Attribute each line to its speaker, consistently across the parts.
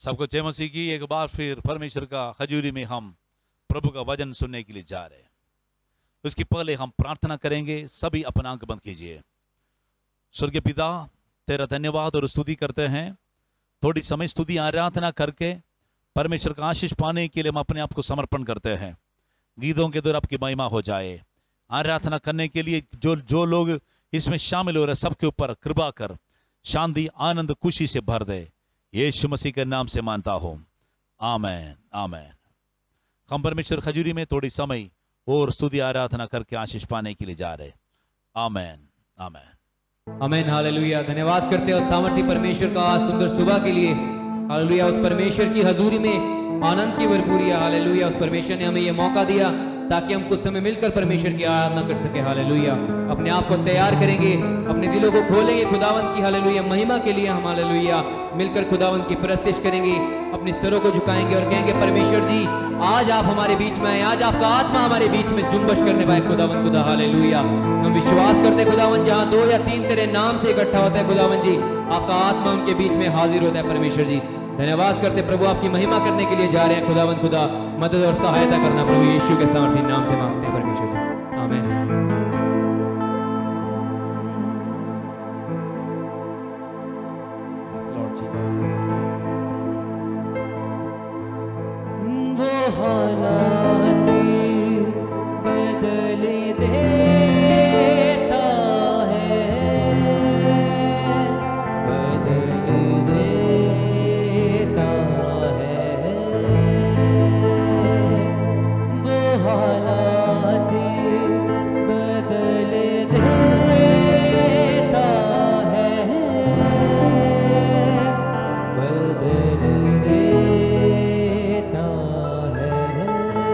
Speaker 1: सबको जय मसीह की। एक बार फिर परमेश्वर का हजूरी में हम प्रभु का वचन सुनने के लिए जा रहे हैं। उसके पहले हम प्रार्थना करेंगे। सभी अपना आंख बंद कीजिए। स्वर्गीय पिता, तेरा धन्यवाद और स्तुति करते हैं। थोड़ी समय स्तुति आराधना करके परमेश्वर का आशीष पाने के लिए हम अपने आप को समर्पण करते हैं। गीतों के द्वारा आपकी महिमा हो जाए। आराधना करने के लिए जो जो लोग इसमें शामिल हो रहे, सबके ऊपर कृपा कर, शांति, आनंद, खुशी से भर दे। यीशु मसीह के नाम से मानता हूं, आमेन आमेन। हम परमेश्वर खजूरी में थोड़ी समय और स्तुति आराधना करके आशीष पाने के लिए जा रहे। आमेन आमेन
Speaker 2: आमेन। हालेलुया। धन्यवाद करते हैं उस सामर्थी परमेश्वर का सुंदर सुबह के लिए। हालेलुया। उस परमेश्वर की हजूरी में आनंद की भरपूरी है। हालेलुया। उस परमेश्वर ने हमें यह मौका दिया ताकि हम कुछ समय मिलकर परमेश्वर की आराधना कर सके। हालेलुया। अपने आप को तैयार करेंगे, अपने दिलों को खोलेंगे खुदावंत की हालेलुया महिमा के लिए। हम हालेलुया मिलकर खुदावंत की प्रस्तुति करेंगे, अपने सरों को झुकाएंगे और कहेंगे परमेश्वर जी आज आप हमारे बीच में आए, आज आपका आत्मा हमारे बीच में जुम्बश करने पाए खुदावंत खुदा। हालेलुया। हम विश्वास करते खुदावंत जहां 2 या 3 तेरे नाम से इकट्ठा होता है खुदावंत जी, आपका आत्मा उनके बीच में हाजिर होता है परमेश्वर जी। धन्यवाद करते प्रभु, आपकी महिमा करने के लिए जा रहे हैं खुदावंत खुदा। मदद और सहायता करना प्रभु यीशु के सामर्थी नाम से मांगते हैं परमेश्वर जी, आमीन। वो हालात बदल देता है, बदल देता है। वो हालात बदल देता है, बदल देता है।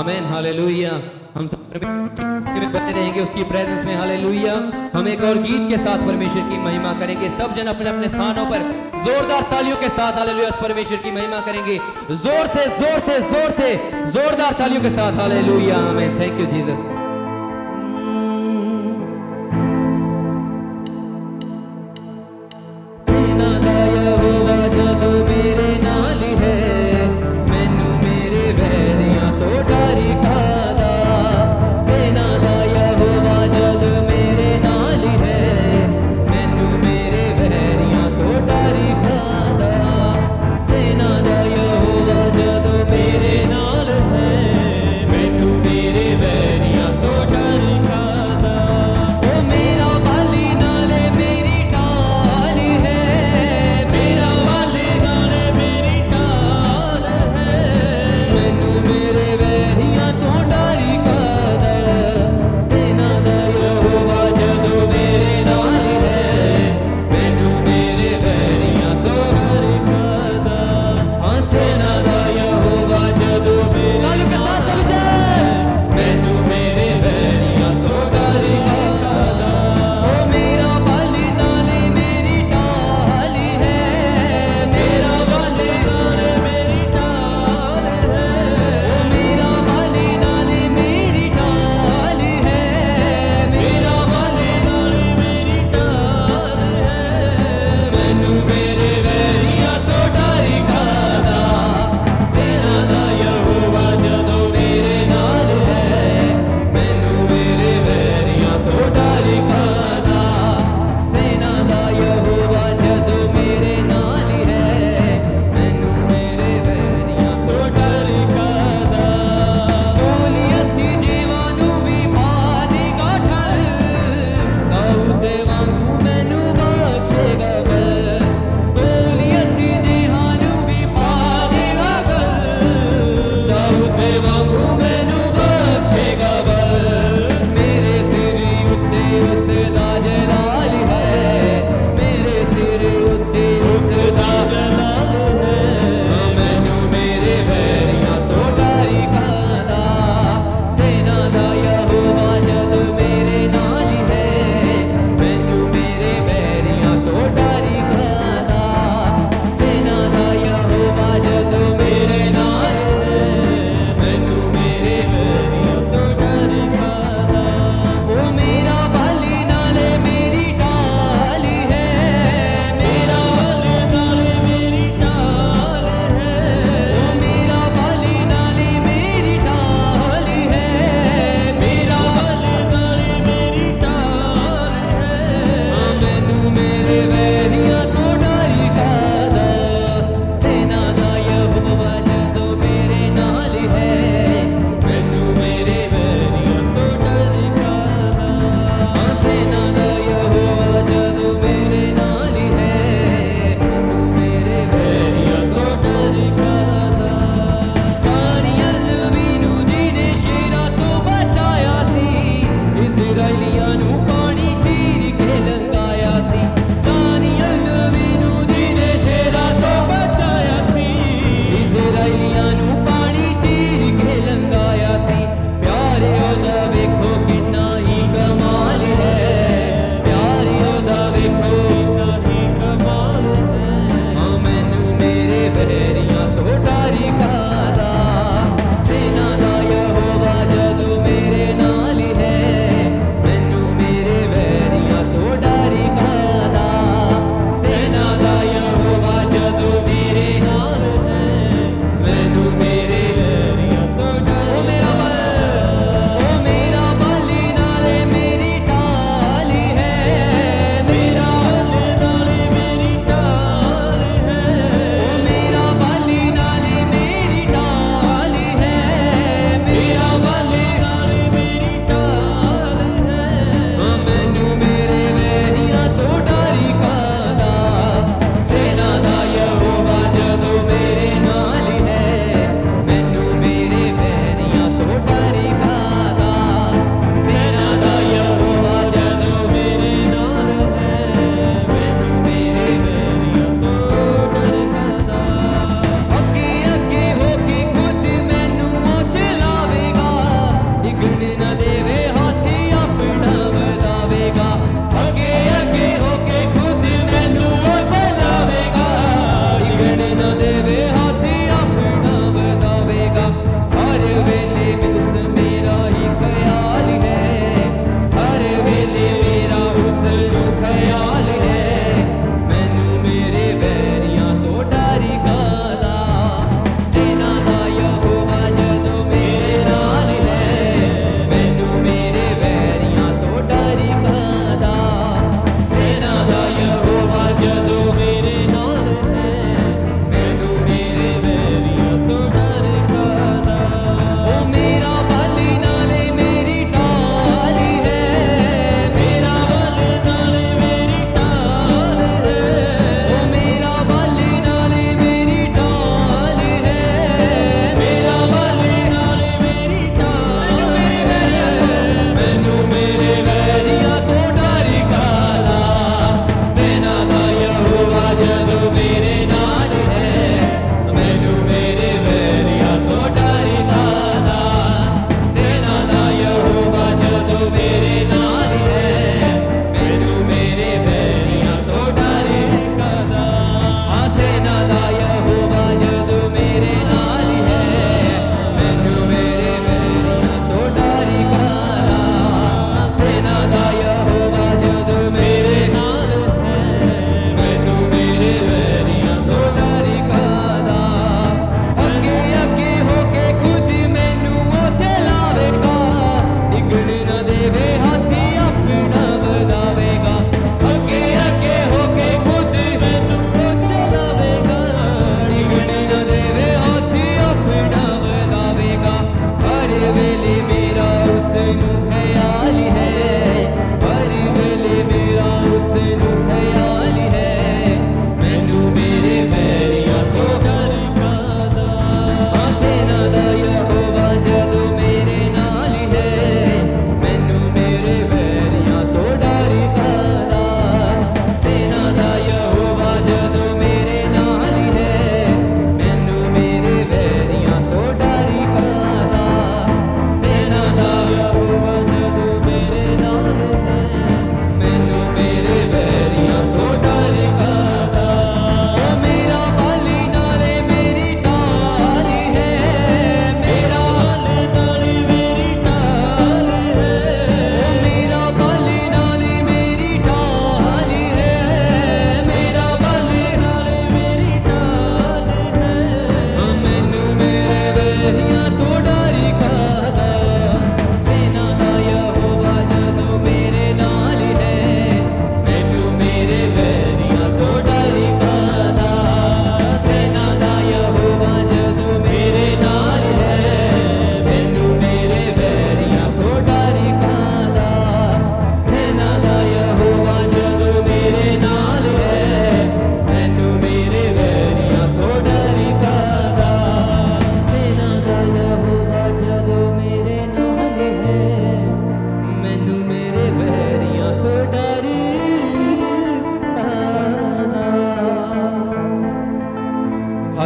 Speaker 2: Amen hallelujah. हम सब परमेश्वर में बने रहेंगे उसकी प्रेजेंस में, हालेलुया। हम एक और गीत के साथ परमेश्वर की महिमा करेंगे। सब जन अपने अपने स्थानों पर जोरदार तालियों के साथ हालेलुया उस परमेश्वर की महिमा करेंगे। जोर से जोर से जोर से जोरदार तालियों के साथ hallelujah amen. Thank you Jesus. सेना दा यहोवा जदों मेरे नाल है, मैनू मेरे वैरियां तो डरी खादा। सेना दा यहोवा जदों मेरे नाल है, मैनू मेरे वैरियां तो डरी खादा। सेना दा यहोवा जदों मेरे नाल है, मैनू मेरे वैरियां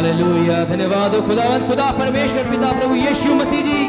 Speaker 2: हालेलुया। धन्यवाद हो खुदावंद खुदा परमेश्वर पिता प्रभु यीशु मसीह जी,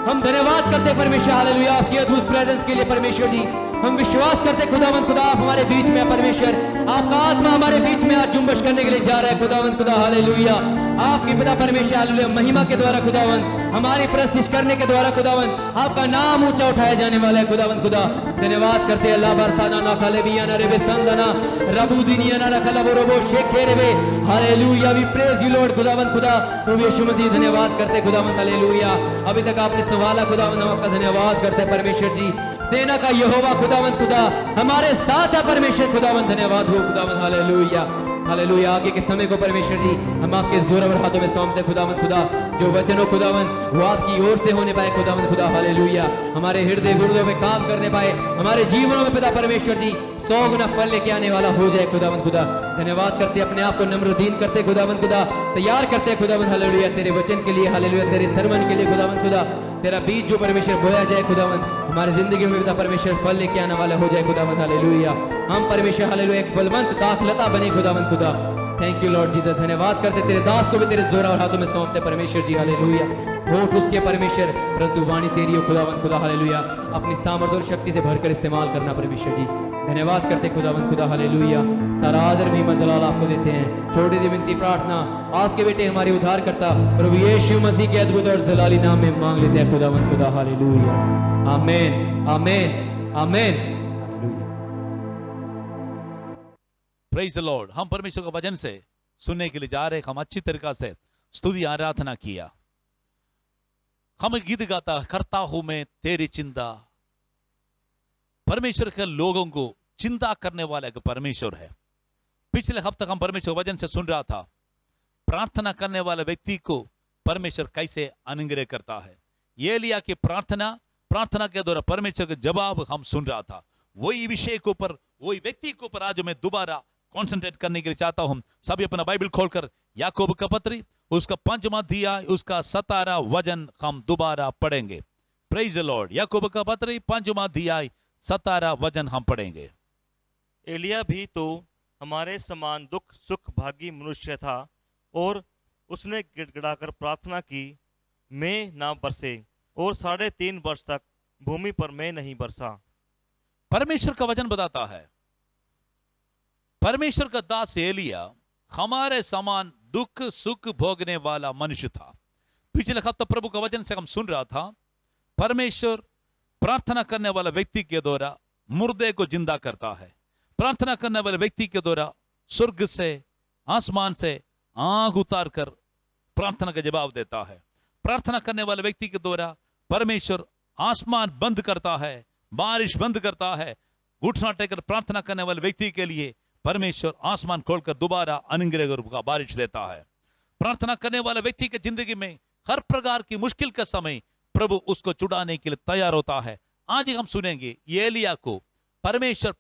Speaker 2: हम धन्यवाद करते हैं परमेश्वर हालेलुया आपकी अद्भुत प्रेजेंस के लिए परमेश्वर जी। हम विश्वास करते हैं खुदावंद खुदा आप हमारे बीच में है परमेश्वर, आपका आत्मा हमारे बीच में आज जुम्बश करने के लिए जा रहा है खुदावंद खुदा हालेलुया। आपके पिता परमेश्वर हालेलुया महिमा के द्वारा खुदावंद हमारी प्रस्तुति करने के द्वारा खुदावंद आपका नाम ऊंचा उठाया जाने वाला है खुदावंद खुदा। धन्यवाद करते हैं अल्लाह बरसाना ना खलेबिया ना रेबे संदना रबुदिनिया ना खलबो रोबो शेखे रेबे hallelujah. We praise you Lord खुदावंद खुदा प्रभु यीशु मसीह धन्यवाद करते खुदावंद हालेलुया। अभी तक आपने संभाला खुदावंद, हम आपका धन्यवाद करते हैं परमेश्वर जी। सेना का यहोवा खुदावंद खुदा हमारे साथ है परमेश्वर खुदावंद, धन्यवाद हो खुदावंद हालेलुया हालेलुया। आगे के समय को परमेश्वर जी हम आपके जोरावर हाथों में सौंपते खुदावंद खुदा, जो वचन हो खुदावंद वो आपकी ओर से होने पाए खुदावंद खुदा हालेलुया। हमारे हृदय गुर्दों में काम करने पाए, हमारे जीवनों में पिता परमेश्वर जी 100 गुना फल लेके आने वाला हो जाए खुदावंद खुदा। धन्यवाद करते अपने आप को नम्र दीन करते खुदावंद खुदा, तैयार करते खुदावंद हालेलुया तेरे वचन के लिए हालेलुया, तेरे सरमन के लिए खुदावंद खुदा। तेरा बीज जो परमेश्वर बोया जाए खुदावंद हमारी जिंदगी में पिता परमेश्वर फल लेके आने वाला हो जाए खुदावंद हालेलुया। हम परमेश्वर हालेलुया एक फलवंत दाखलता बने खुदावंद खुदा। Thank you Lord Jesus. धन्यवाद करते तेरे दास को भी तेरे जोरा और हाथों में सौंपते परमेश्वर जी हालेलुया। होठ उसके परमेश्वर परंतु वाणी तेरी हो खुदावंद खुदा हालेलुया। अपनी सामर्थ्य और शक्ति से भरकर इस्तेमाल करना परमेश्वर जी। धन्यवाद करते खुदावंद खुदा हालेलुया। सारा आदर भी मजलाल आपको देते हैं। छोटी सी विनती प्रार्थना आपके बेटे हमारे उद्धार करता प्रभु यीशु मसीह के अद्भुत और जलाली नाम में मांग लेते हैं खुदावंद खुदा हालेलुया। आमीन आमीन आमीन।
Speaker 1: Praise the Lord. हम परमेश्वर का वचन से सुनने के लिए जा रहे, हम अच्छी तरीका से स्तुति आराधना किया। हम गीत गाता करता हूं मैं तेरी चिंता। परमेश्वर के लोगों को चिंता करने वाला एक परमेश्वर है। पिछले हफ्ते हम परमेश्वर वचन से सुन रहा था, प्रार्थना करने वाले व्यक्ति को परमेश्वर कैसे अनुग्रह करता है। एलिया की प्रार्थना के द्वारा परमेश्वर का जवाब हम सुन रहा था। वही विषय के ऊपर, वही व्यक्ति के ऊपर आज मैं दोबारा कॉन्सेंट्रेट करने के लिए चाहता हूं। सभी अपना बाइबल खोलकर याकूब का पत्री उसका 5वां अध्याय उसका 17 वचन हम दोबारा पढ़ेंगे। Praise the Lord. याकूब का पत्री 5वां अध्याय 17 वचन हम पढ़ेंगे।
Speaker 3: एलिया भी तो हमारे समान दुख सुख भागी मनुष्य था, और उसने गिड़गिड़ाकर प्रार्थना की, मैं ना बरसे, और 3.5 वर्ष तक भूमि पर मैं नहीं बरसा।
Speaker 1: परमेश्वर का वचन बताता है, परमेश्वर का दास एलिया हमारे समान दुख सुख भोगने वाला मनुष्य था। पिछले हफ्ते प्रभु का वचन से हम सुन रहा था, परमेश्वर प्रार्थना करने वाला व्यक्ति के द्वारा मुर्दे को जिंदा करता है। प्रार्थना करने वाले व्यक्ति के द्वारा स्वर्ग से आसमान से आग उतार कर प्रार्थना का जवाब देता है। प्रार्थना करने वाले व्यक्ति के द्वारा परमेश्वर आसमान बंद करता है, बारिश बंद करता है। घुटना टेकर प्रार्थना करने वाले व्यक्ति के लिए परमेश्वर आसमान खोलकर दोबारा अनुग्रह का बारिश देता है। प्रार्थना करने वाले व्यक्ति की जिंदगी में हर प्रकार की मुश्किल के समय प्रभु उसको छुड़ाने के लिए तैयार होता है। आज हम सुनेंगे ये एलिया को परमेश्वर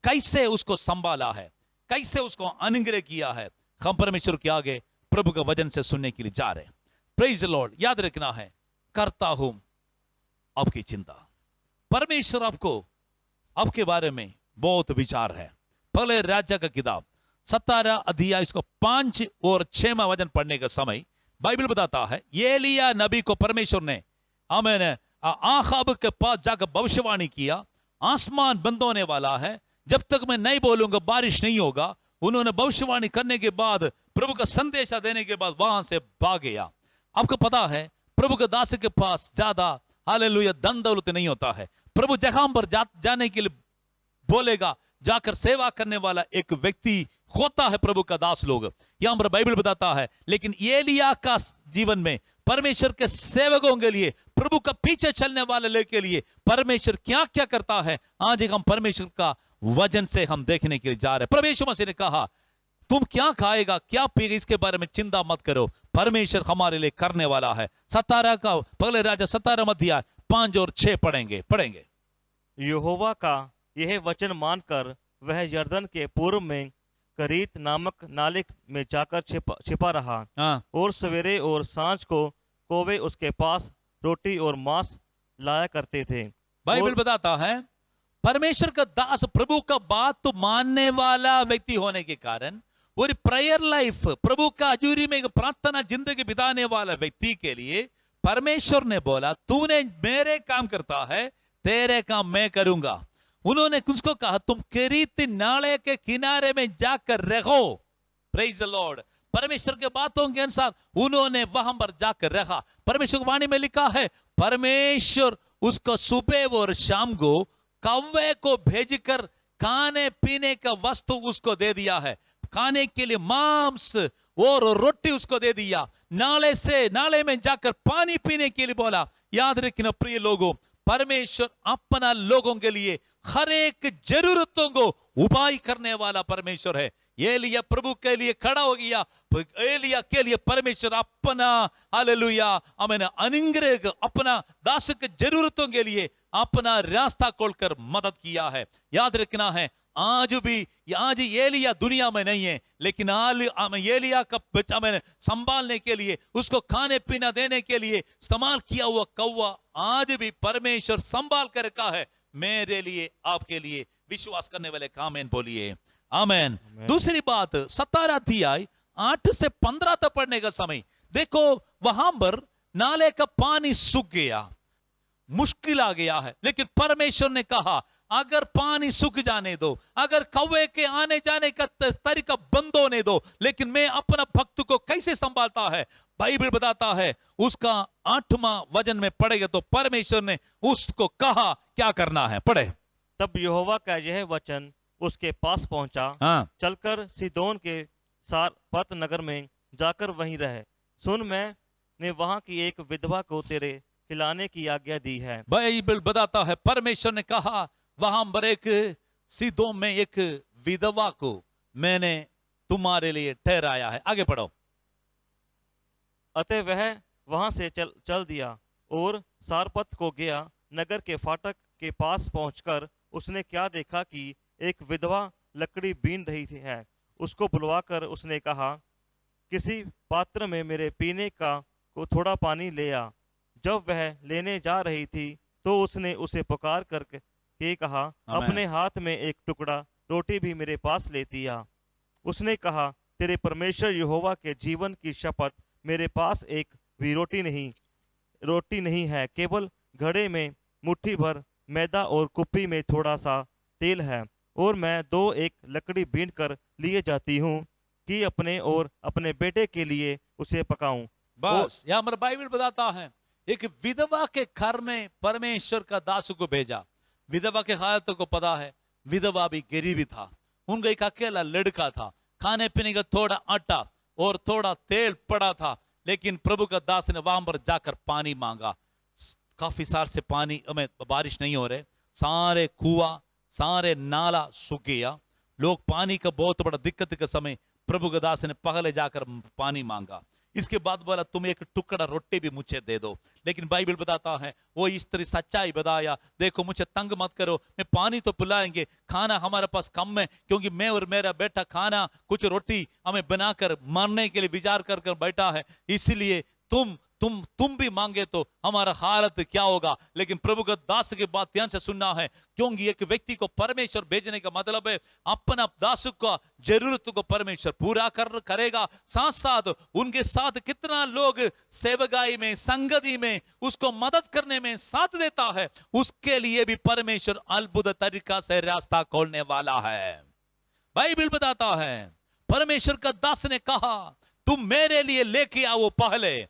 Speaker 1: कैसे उसको संभाला है, कैसे उसको अनुग्रह किया है। हम परमेश्वर के आगे प्रभु का वचन से सुनने के लिए जा रहे हैं। Praise the Lord. याद रखना है, करता हूं आपकी चिंता। परमेश्वर आपको आपके बारे में बहुत विचार है। पहले राज्य का किताब 17 अध्याय इसको 5 और 6 वचन पढ़ने का समय बाइबल बताता है, एलिया नबी को परमेश्वर ने आहाब के पास जाकर भविष्यवाणी किया, आसमान बंद होने वाला है, जब तक मैं नहीं बोलूंगा बारिश नहीं होगा। उन्होंने भविष्यवाणी करने के बाद, प्रभु का संदेशा देने के बाद वहां से भाग गया। आपको पता है प्रभु के दास के पास ज्यादा हालेलुया धन दौलत नहीं होता है। प्रभु जहां पर जाने के लिए बोलेगा, जाकर सेवा करने वाला एक व्यक्ति होता है प्रभु का दास लोग। यहां पर बाइबल बताता है, लेकिन एलिया का जीवन में परमेश्वर के सेवकों के लिए, प्रभु का पीछे चलने वाले के लिए परमेश्वर क्या क्या करता है, आज हम परमेश्वर का वचन से हम देखने के लिए जा रहे हैं। प्रभु यीशु मसीह ने कहा, तुम क्या खाएगा क्या पिएगा इसके बारे में चिंता मत करो, परमेश्वर हमारे लिए करने वाला है। 17 का पहले राजा 17 अध्याय 5 और 6 पढ़ेंगे।
Speaker 3: यहोवा का यह वचन मानकर वह यरदन के पूर्व में करीत नामक नाले में जाकर छिपा रहा। और सवेरे और सांझ को कौवे उसके पास रोटी और मांस लाया करते थे।
Speaker 1: बाइबल बताता है परमेश्वर का दास प्रभु का बात तो मानने वाला व्यक्ति होने के कारण और प्रेयर लाइफ, प्रभु का हजूरी में एक प्रार्थना जिंदगी बिताने वाला व्यक्ति के लिए परमेश्वर ने बोला तूने मेरे काम करता है, तेरे काम मैं करूंगा। उन्होंने उसको कहा तुम किरीत नाले के किनारे में जाकर रहो। Praise the Lord. परमेश्वर के बातों के अनुसार उन्होंने वहां पर जाकर रखा। परमेश्वर की वाणी में लिखा है परमेश्वर उसको सुबह और शाम को कौवे को भेजकर खाने पीने का वस्तु उसको दे दिया है। खाने के लिए मांस और रोटी उसको दे दिया। नाले में जाकर पानी पीने के लिए बोला। याद रखना प्रिय लोगों, परमेश्वर अपना लोगों के लिए हर एक जरूरतों को उपाय करने वाला परमेश्वर है। एलिया प्रभु के लिए खड़ा हो गया। एलिया के लिए परमेश्वर अपना हालेलुया आमीन अनुग्रह अपना दास के जरूरतों के लिए अपना रास्ता खोलकर मदद किया है। याद रखना है आज एलिया दुनिया में नहीं है, लेकिन एलिया का संभालने के लिए, उसको खाने पीना देने के लिए इस्तेमाल किया हुआ कौवा आज भी परमेश्वर संभाल कर रखा है मेरे लिए, आपके लिए। विश्वास करने वाले आमीन बोलिए आमीन। दूसरी बात 17 अध्याय 8 से 15 तक पढ़ने का समय देखो, वहां पर नाले का पानी सूख गया, मुश्किल आ गया है, लेकिन परमेश्वर ने कहा अगर पानी सूख जाने दो, अगर कौवे के आने जाने का तरीका बंद होने दो, लेकिन मैं अपना भक्त को कैसे संभालता है बाइबल बताता है। उसका 8वां वचन में पढ़ेगा तो परमेश्वर ने उसको कहा क्या करना है, पढ़े।
Speaker 3: तब यहोवा का यह वचन उसके पास पहुंचा,
Speaker 1: हाँ।
Speaker 3: चलकर सीदोन के सारपत नगर में जाकर वहीं रहे। सुन, मैंने वहां की एक विधवा को तेरे खिलाने की आज्ञा दी है।
Speaker 1: बाइबल बताता है परमेश्वर ने कहा वहां पर एक सीदोन में एक विधवा को मैंने तुम्हारे लिए ठहराया है। आगे पढ़ो।
Speaker 3: अतः वह वहां से चल दिया और सारपत को गया। नगर के फाटक के पास पहुंचकर उसने क्या देखा कि एक विधवा लकड़ी बीन रही है। उसको बुलवाकर उसने कहा किसी पात्र में मेरे पीने का को थोड़ा पानी ले आ। जब वह लेने जा रही थी तो उसने उसे पुकार करके कहा अपने हाथ में एक टुकड़ा रोटी भी मेरे पास लेती आ। उसने कहा तेरे परमेश्वर यहोवा के जीवन की शपथ, मेरे पास एक भी रोटी नहीं है, केवल घड़े में मुट्ठी भर मैदा और कुप्पी में थोड़ा सा तेल है, और मैं 2 लकड़ी बीन कर लिए जाती हूँ कि अपने और अपने बेटे के लिए उसे पकाऊं।
Speaker 1: बस यहाँ पर बाइबल बताता है एक विधवा के घर में परमेश्वर का दास को भेजा। विधवा के हालत को पता है, विधवा भी गरीबी था, उनका एक अकेला लड़का था, खाने पीने का थोड़ा आटा और थोड़ा तेल पड़ा था, लेकिन प्रभु का दास ने वहां पर जाकर पानी मांगा। काफी साल से पानी में बारिश नहीं हो रहे, सारे कुआं सारे नाला सूख गया। लोग पानी का बहुत बड़ा दिक्कत के समय प्रभु के दास ने पहले जाकर पानी मांगा। इसके बाद बोला तुम एक टुकड़ा रोटी भी मुझे दे दो। लेकिन बाइबल बताता है वो स्त्री सच्चाई बताया, देखो मुझे तंग मत करो, मैं पानी तो पिलाएंगे, खाना हमारे पास कम है, क्योंकि मैं और मेरा बेटा खाना कुछ रोटी हमें बनाकर मारने के लिए विचार कर बैठा है, इसलिए तुम भी मांगे तो हमारा हालत क्या होगा। लेकिन प्रभु का दास के बात ध्यान से सुनना है, क्योंकि एक व्यक्ति को परमेश्वर भेजने का मतलब है अपना दास का जरूरत को परमेश्वर पूरा करेगा। साथ साथ उनके साथ कितना लोग सेवकाई में संगति में उसको मदद करने में साथ देता है, उसके लिए भी परमेश्वर अद्भुत तरीका से रास्ता खोलने वाला है। बाइबल बताता है परमेश्वर का दास ने कहा तुम मेरे लिए लेके आओ, पहले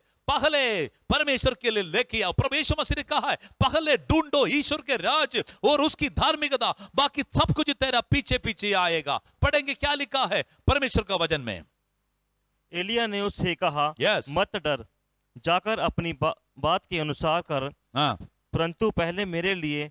Speaker 1: परमेश्वर के लिए लेके आओ। प्रभु यीशु मसीह ने कहा है पहले ढूंढो ईश्वर के राज और उसकी धार्मिकता, बाकी सब कुछ तेरा पीछे पीछे आएगा। पढ़ेंगे क्या लिखा है परमेश्वर का वचन में।
Speaker 3: एलिया ने उससे कहा मत डर, जाकर अपनी बात के अनुसार कर, परंतु पहले मेरे लिए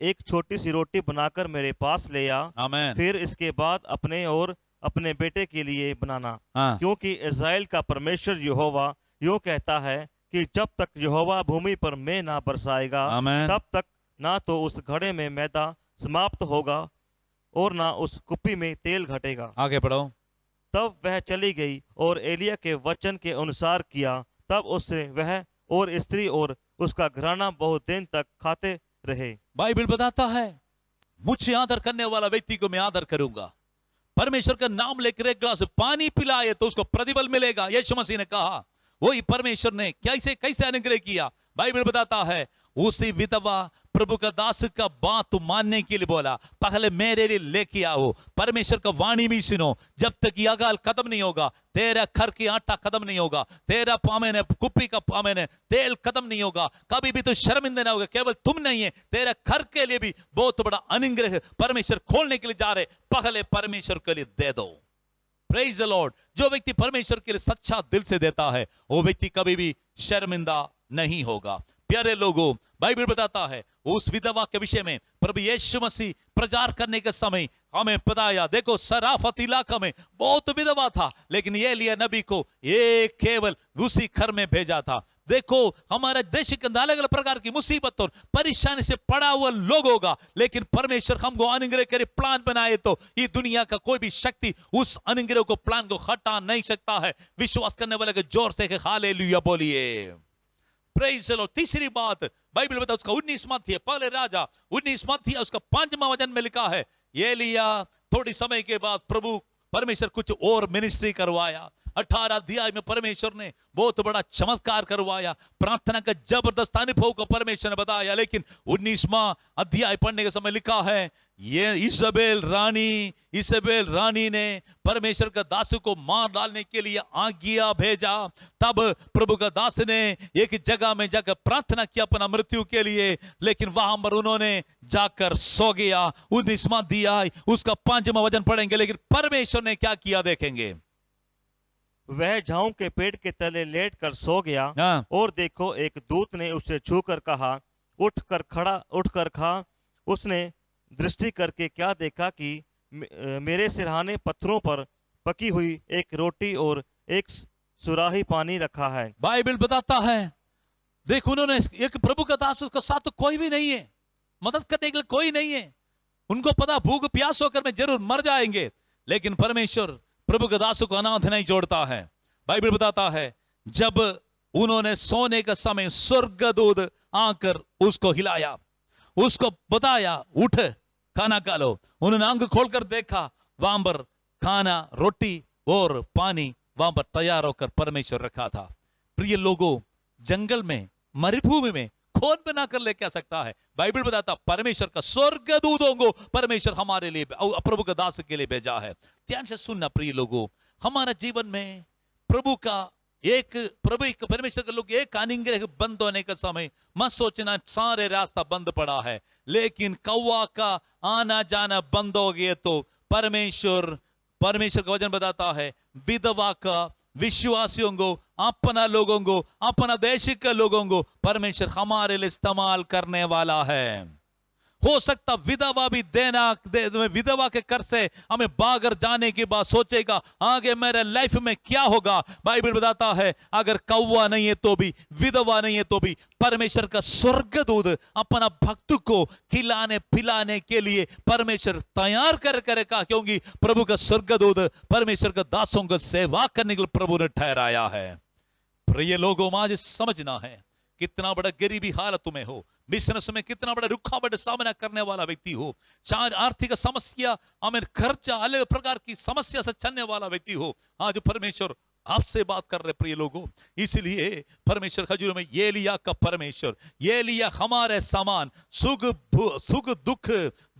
Speaker 3: एक छोटी सी रोटी बनाकर मेरे पास ले आ, फिर इसके बाद अपने और अपने बेटे के लिए बनाना, क्योंकि इज़राइल का परमेश्वर यहोवा यूं कहता है कि जब तक यहोवा भूमि पर में ना बरसाएगा तब तक ना तो उस घड़े में मैदा समाप्त होगा और ना उस कुप्पी में तेल घटेगा।
Speaker 1: आगे पढ़ो।
Speaker 3: तब वह चली गई और एलिया के वचन के अनुसार किया। तब उससे वह और स्त्री और उसका घराना बहुत दिन तक खाते रहे।
Speaker 1: बाइबल बताता है मुझे आदर करने वाला व्यक्ति को मैं आदर करूंगा, परमेश्वर का नाम लेकर एक गिलास पानी पिलाए तो उसको प्रतिफल मिलेगा। यीशु मसीह ने कहा, वही परमेश्वर ने कैसे कैसे अनुग्रह किया। बाइबल बताता है, उसी विधवा प्रभु का दास का बात मानने के लिए बोला, पहले मेरे लिए लेके आओ। परमेश्वर का वाणी भी सुनो, जब तक ये अकाल खत्म नहीं होगा, तेरा खर की आटा खत्म नहीं होगा, तेरा पामेन कुप्पी का पामेन तेल खत्म नहीं होगा, कभी भी तो शर्मिंदा ना होगा। केवल तुम नहीं है, तेरा खर के लिए भी बहुत बड़ा अनुग्रह परमेश्वर खोलने के लिए जा रहे, पहले परमेश्वर के लिए दे दो। Praise the Lord. जो व्यक्ति परमेश्वर के लिए सच्चा दिल से देता है, वो व्यक्ति कभी भी शर्मिंदा नहीं होगा। प्यारे लोगों, बाइबल बताता है उस विधवा के विषय में प्रभु यीशु मसीह प्रचार करने के समय हमें बताया, देखो सराफत इलाका में बहुत विधवा था, लेकिन एलिय्याह नबी को एक केवल उसी घर में भेजा था। देखो हमारे देश के अंदर अलग अलग प्रकार की मुसीबत और परेशानी से पड़ा हुआ लोग होगा, लेकिन परमेश्वर हमको अनुग्रह करे प्लान बनाए तो ये दुनिया का कोई भी शक्ति उस अनुग्रह को प्लान को हटा नहीं सकता है। विश्वास करने वाले के जोर से हालेलुया बोलिए। Praise the Lord. तीसरी बात बाइबल बता, उसका 19वां अध्याय, पहले राजा 19वां अध्याय उसका 5वां वचन में लिखा है, एलिय्याह थोड़ी समय के बाद प्रभु परमेश्वर कुछ और मिनिस्ट्री करवाया। 18 अध्याय में परमेश्वर ने बहुत बड़ा चमत्कार करवाया, प्रार्थना का जबरदस्त अनुभव को परमेश्वर ने बताया। लेकिन 19वां अध्याय पढ़ने के समय लिखा है, ये इजबेल रानी ने परमेश्वर का दास को मार डालने के लिए आज्ञा भेजा। तब प्रभु का दास ने एक जगह में जाकर प्रार्थना किया अपना मृत्यु के लिए, लेकिन वहां पर उन्होंने जाकर सो गया। 19वां अध्याय उसका 5वां वचन पढ़ेंगे, लेकिन परमेश्वर ने क्या किया देखेंगे।
Speaker 3: वह झाऊ के पेड़ के तले लेट कर सो गया, और देखो एक दूत ने उसे छूकर कहा, उठकर खा। उसने दृष्टि करके क्या देखा कि मेरे सिरहाने पत्थरों पर पकी हुई एक रोटी और एक सुराही पानी रखा है।
Speaker 1: बाइबल बताता है, देख उन्होंने एक प्रभु का दास, उसका साथ तो कोई भी नहीं है, मदद करने के लिए कोई नहीं है। उनको पता भूख प्यास होकर में जरूर मर जाएंगे, लेकिन परमेश्वर प्रभु के दासों को अनाथ नहीं छोड़ता है। बाइबल बताता है, जब उन्होंने सोने का समय स्वर्गदूत आकर उसको हिलाया, उसको बताया उठ खाना खा लो। उन्होंने आंख खोलकर देखा, वहां पर खाना, रोटी और पानी वहां पर तैयार होकर परमेश्वर रखा था। प्रिय लोगों, जंगल में मरुभूमि में कौन बनाकर लेके आ सकता है। बाइबल बताता परमेश्वर का स्वर्गदूतों को परमेश्वर हमारे लिए प्रभु के दास के लिए भेजा है। ध्यान से सुनना प्रिय लोगों, हमारा जीवन में प्रभु परमेश्वर के लोग एक अनुग्रह बंद होने का समय मत सोचना सारे रास्ता बंद पड़ा है, लेकिन कौवा का आना जाना बंद हो गया तो परमेश्वर का वचन बताता है, विधवा का विश्वासियों को, अपना लोगों को, अपना देश के लोगों को परमेश्वर हमारे लिए इस्तेमाल करने वाला है। हो सकता विधवा भी विधवा के कर से हमें बागर जाने के बाद सोचेगा आगे मेरे लाइफ में क्या होगा। बाइबल बताता है, अगर कौवा नहीं है तो भी, विधवा नहीं है तो भी परमेश्वर का स्वर्गदूत अपना भक्त को खिलाने पिलाने के लिए परमेश्वर तैयार कर करेगा, क्योंकि प्रभु का स्वर्गदूत परमेश्वर का दासों को सेवा करने के लिए प्रभु ने ठहराया है। प्रिय लोगों, आज समझना है, कितना बड़ा गरीबी हालत में हो, बिजनेस में कितना बड़ा रुकावट सामना करने वाला व्यक्ति हो, चाहे आर्थिक समस्या, हमें खर्चा, अलग प्रकार की समस्या से चलने वाला व्यक्ति हो, आज परमेश्वर आपसे बात कर रहे प्रिय लोगों। इसलिए परमेश्वर खजूर में एलिय्याह का परमेश्वर, एलिय्याह हमारे समान सुख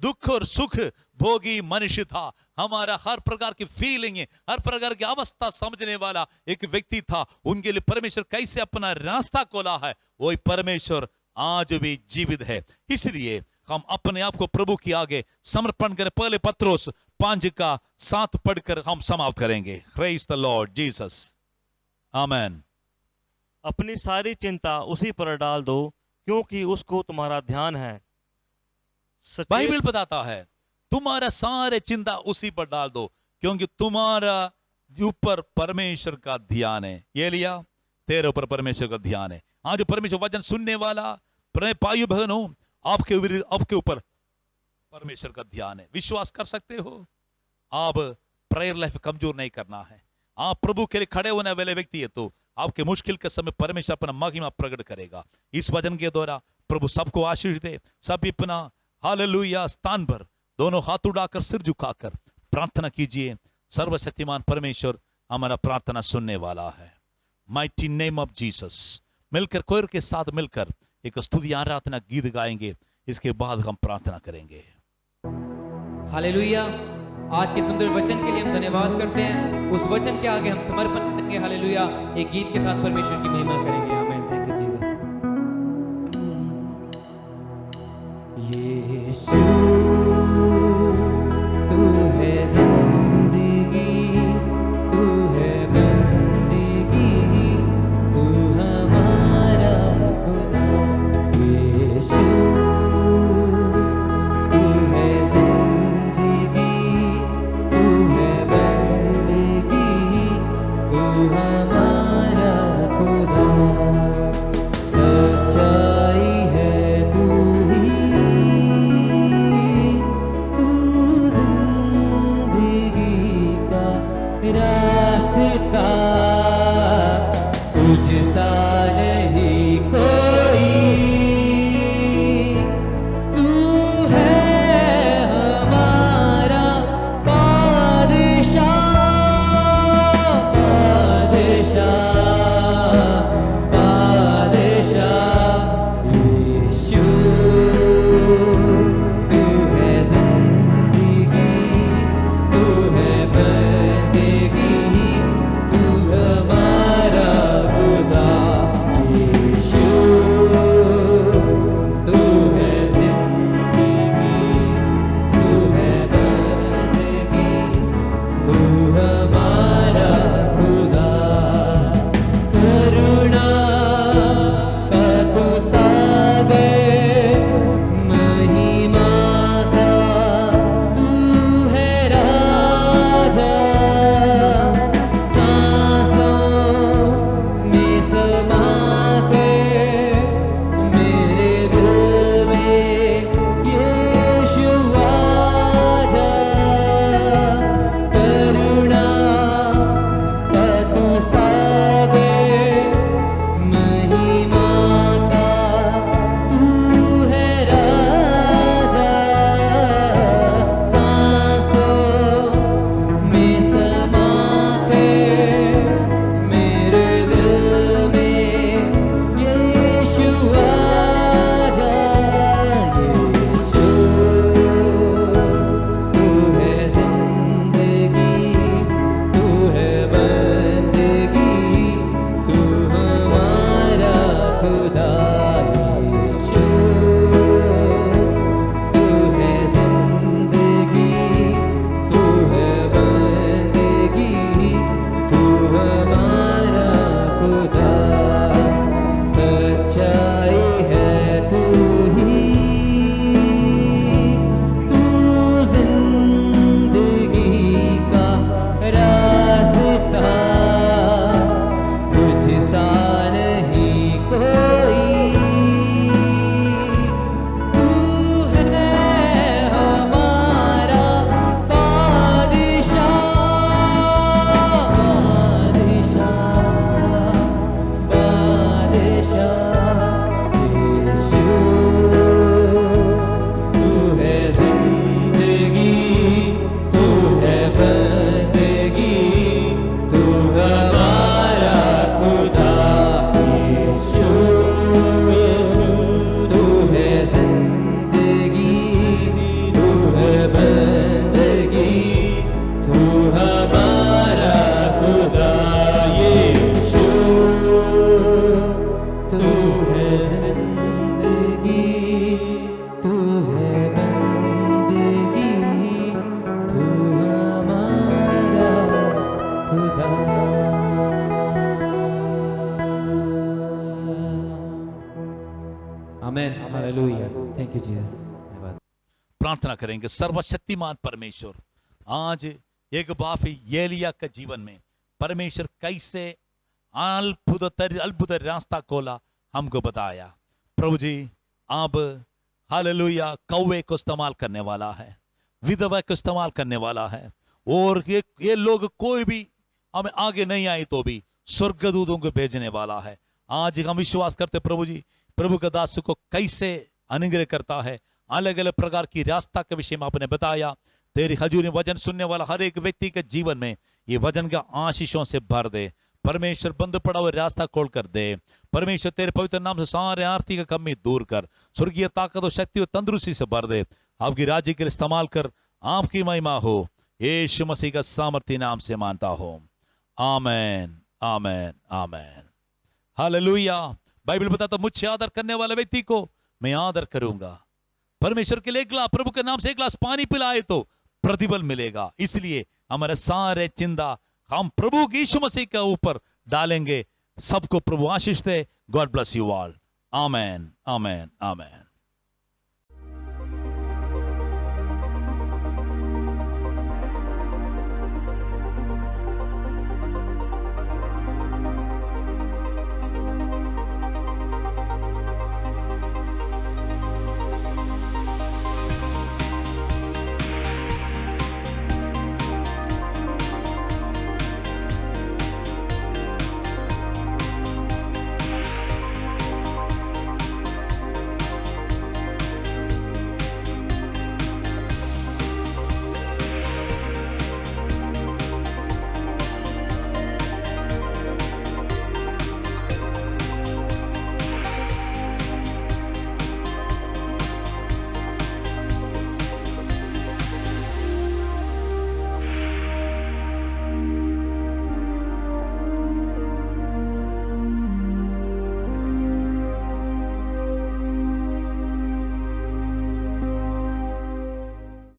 Speaker 1: दुख और सुख भोगी मनुष्य था। हमारा हर प्रकार की फीलिंग, हर प्रकार की अवस्था समझने वाला एक व्यक्ति था। उनके लिए परमेश्वर कैसे अपना रास्ता खोला है, वही परमेश्वर आज भी जीवित है। इसलिए हम अपने आप को प्रभु के आगे समर्पण करें। पहले पत्रोस 5:7 पढ़कर हम समाप्त करेंगे। प्रेज द लॉर्ड जीसस, आमेन।
Speaker 3: अपनी सारी चिंता उसी पर डाल दो, क्योंकि उसको तुम्हारा ध्यान है।
Speaker 1: बाइबल बताता है, तुम्हारा सारे चिंता उसी पर डाल दो, क्योंकि तुम्हारा ऊपर परमेश्वर का ध्यान है। एलिय्याह, तेरे ऊपर परमेश्वर का ध्यान है। आज परमेश्वर वचन सुनने वाला भाई बहनों, आपके ऊपर परमेश्वर का ध्यान है। विश्वास कर सकते हो, आप प्रेयर लाइफ कमजोर नहीं करना है। आप प्रभु के लिए खड़े होने वाले व्यक्ति है तो आपके मुश्किल के समय परमेश्वर अपना महिमा प्रकट करेगा। इस वचन के द्वारा प्रभु सबको आशीष दे। सब अपना हालेलुया स्थान पर दोनों हाथ उड़ाकर सिर झुकाकर प्रार्थना कीजिए, सर्वशक्तिमान परमेश्वर हमारा प्रार्थना सुनने वाला है। Mighty name of Jesus. मिलकर कोयर के साथ मिलकर एक स्तुति आराधना गीत गाएंगे, इसके बाद हम प्रार्थना करेंगे।
Speaker 2: हालेलुया। आज के सुंदर वचन के लिए हम धन्यवाद करते हैं। उस वचन के आगे हम समर्पण करेंगे। हालेलुया। एक गीत के साथ परमेश्वर की महिमा करेंगे। आमीन। Thank you Jesus. यीशु तू है जिंदगी, तू है बंदगी, तू हमारा खुदा। यीशु तू है जिंदगी, तू है बंदगी, तू हमारा खुदा। सच्चाई है तू ही, तू जिंदगी का रास्ता, तुझसा नहीं कोई, तू है हमारा बादशाह, बादशाह, बादशाह। यीशु तू है जिंदगी, तू है बंदगी, तू हमारा खुदा। यीशु तू है जिंदगी, तू है बंदगी, तू हमारा खुदा। करुणा का तू सागर, महिमा का तू है राजा, सांसों में समा के मेरे दिल में यीशु आजा। करुणा का तू सागर, महिमा का तू है राजा, सांसों में समा के मेरे दिल में यीशु आजा। यीशु तू है जिंदगी, तू है बंदगी, तू हमारा खुदा। यीशु तू है जिंदगी, तू है बंदगी, तू हमारा खुदा। सच्चाई है तू ही, तू जिंदगी का रास्ता, तुझसा नहीं कोई, तू है हमारा बादशाह, बादशाह, बादशाह। यीशु तू है जिंदगी, तू है बंदगी, तू हमारा खुदा। यीशु तू है जिंदगी, तू है बंदगी, तू हमारा खुदा। यीशु तू है जिंदगी, तू है बंदगी, तू हमारा खुदा। आमीन। हालेलुया। Thank you Jesus. धन्यवाद।
Speaker 1: प्रार्थना करेंगे। सर्वशक्तिमान परमेश्वर, आज एक बार फिर एलिया के जीवन में परमेश्वर कैसे अद्भुत रास्ता खोला, हमको बताया। प्रभु जी, अब हालेलुया कौवे को इस्तेमाल करने वाला है, विधवा को इस्तेमाल करने वाला है, और ये लोग कोई भी हमें आगे नहीं आए तो भी स्वर्गदूतों को भेजने वाला है। आज हम विश्वास करते प्रभु जी, प्रभु के दास को कैसे अनुग्रह करता है, अलग अलग प्रकार की रास्ता के विषय में आपने बताया। तेरी हजूरी में वचन सुनने वाला हर एक व्यक्ति के जीवन में ये वचन का आशीषों से भर दे। परमेश्वर बंद पड़ा हुआ रास्ता खोल कर दे। परमेश्वर तेरे पवित्र नाम से सारे आरती का कमी दूर कर, स्वर्गीय ताकत और शक्ति और तंदुरुस्ती से भर दे। आपकी राज्य के लिए इस्तेमाल कर, आपकी महिमा हो। यीशु मसीह का सामर्थ्य नाम से मानता हो। आमेन, आमेन, आमेन। हालेलुया। बाइबल बताता मुझसे आदर करने वाले व्यक्ति को मैं आदर करूंगा। परमेश्वर के लिए एक गिलास, प्रभु के नाम से एक गिलास पानी पिलाए तो प्रतिफल मिलेगा। इसलिए हमारे सारे चिंता हम प्रभु यीशु मसीह के ऊपर डालेंगे। सबको प्रभु आशीष दे। God bless you all. Amen, amen, amen.